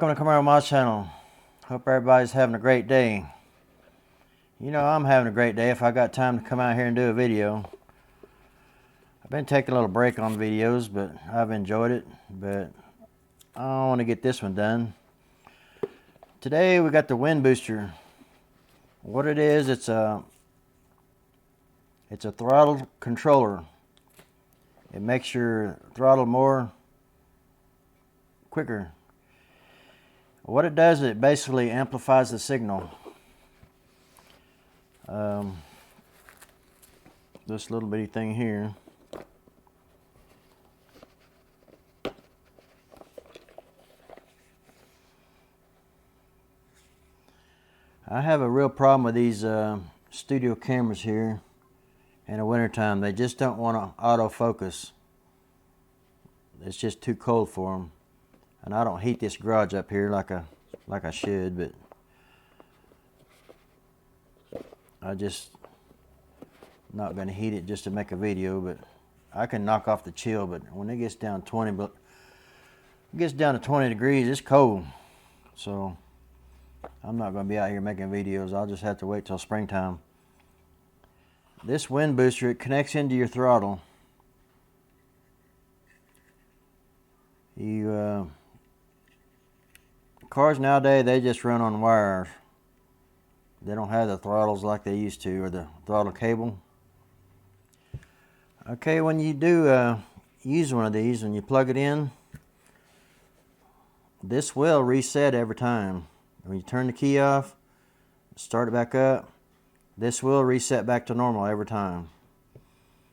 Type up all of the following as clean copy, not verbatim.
Welcome to Camaro my channel. Hope everybody's having a great day. You know, I'm having a great day if I got time to come out here and do a video. I've been taking a little break on videos, but I've enjoyed it. But I want to get this one done. Today we got the wind booster. What it is, it's a throttle controller. It makes your throttle more quicker. What it does, it basically amplifies the signal. This little bitty thing here. I have a real problem with these studio cameras here in the wintertime. They just don't want to autofocus. It's just too cold for them. And I don't heat this garage up here like I should, but I just not going to heat it just to make a video. But I can knock off the chill. But when it gets down 20, but it gets down to 20 degrees, it's cold. So I'm not going to be out here making videos. I'll just have to wait till springtime. This wind booster, it connects into your throttle. Cars nowadays, they just run on wires. They don't have the throttles like they used to, or the throttle cable. Okay, when you do use one of these, when you plug it in, this will reset every time. When you turn the key off, start it back up, this will reset back to normal every time.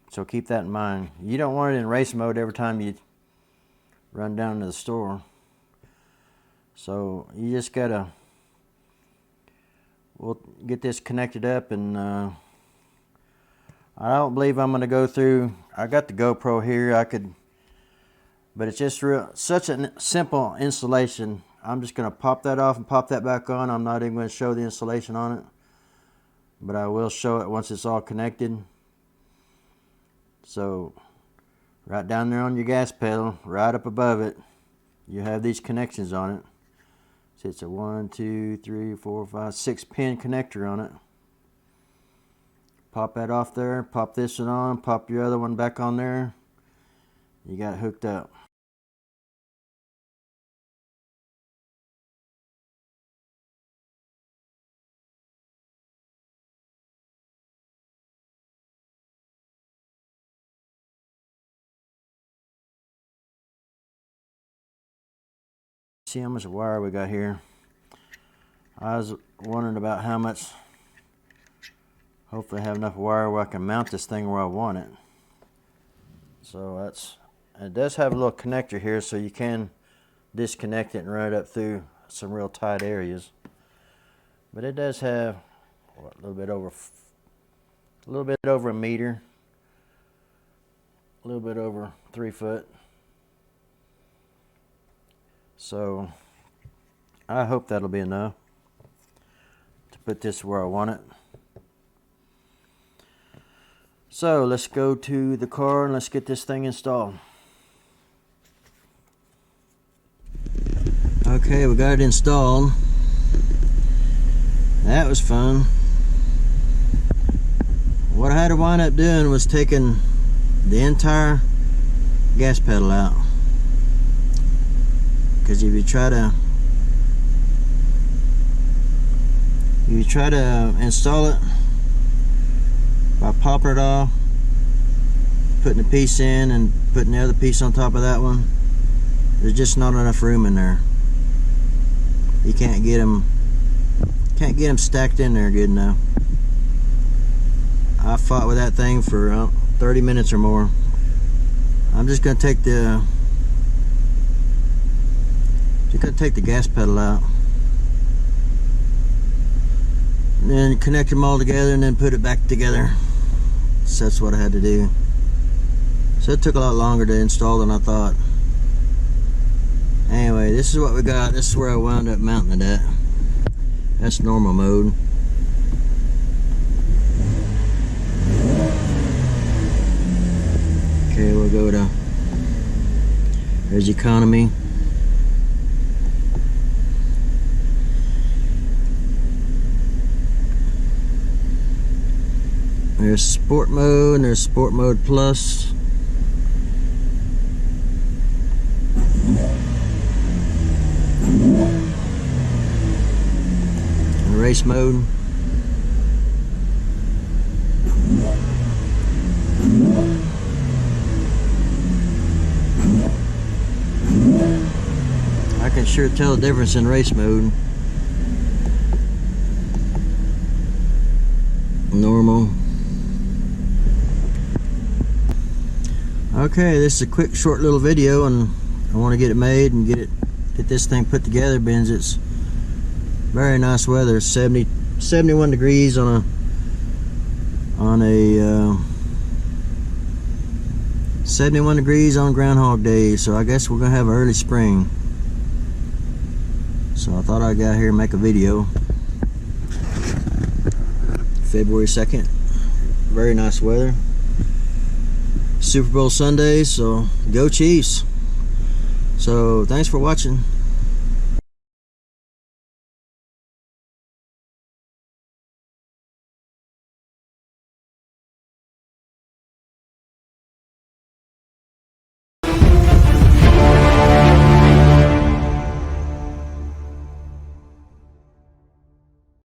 So keep that in mind. You don't want it in race mode every time you run down to the store. So you just gotta, we'll get this connected up, and I don't believe I'm gonna go through. I got the GoPro here. But it's just such a simple installation. I'm just gonna pop that off and pop that back on. I'm not even gonna show the installation on it, but I will show it once it's all connected. So right down there on your gas pedal, right up above it, you have these connections on it. So it's a 1, 2, 3, 4, 5, 6 pin connector on it. Pop that off there, pop this one on, pop your other one back on there. You got it hooked up. See how much wire we got here. I was wondering about how much. Hopefully I have enough wire where I can mount this thing where I want it. So it does have a little connector here, so you can disconnect it and run it up through some real tight areas. But it does have a little bit over a meter, a little bit over 3 foot. So I hope that'll be enough to put this where I want it. So let's go to the car and let's get this thing installed. Okay, we got it installed. That was fun. What I had to wind up doing was taking the entire gas pedal out. Because if you try to install it by popping it off, putting a piece in and putting the other piece on top of that one, there's just not enough room in there. You can't get them stacked in there good enough. I fought with that thing for 30 minutes or more. I'm just gonna take the gas pedal out, and then connect them all together and then put it back together. So that's what I had to do. So it took a lot longer to install than I thought. Anyway, this is what we got. This is where I wound up mounting it at. That's normal mode. Okay, we'll go to, there's economy. There's sport mode and there's sport mode plus. And race mode. I can sure tell the difference in race mode. Normal. Okay, this is a quick short little video, and I want to get it made and get this thing put together, because it's very nice weather. 71 degrees on a 71 degrees on Groundhog Day, so I guess we're gonna have early spring. So I thought I'd get out here and make a video. February 2nd, very nice weather. Super Bowl Sunday, so go Chiefs. So thanks for watching.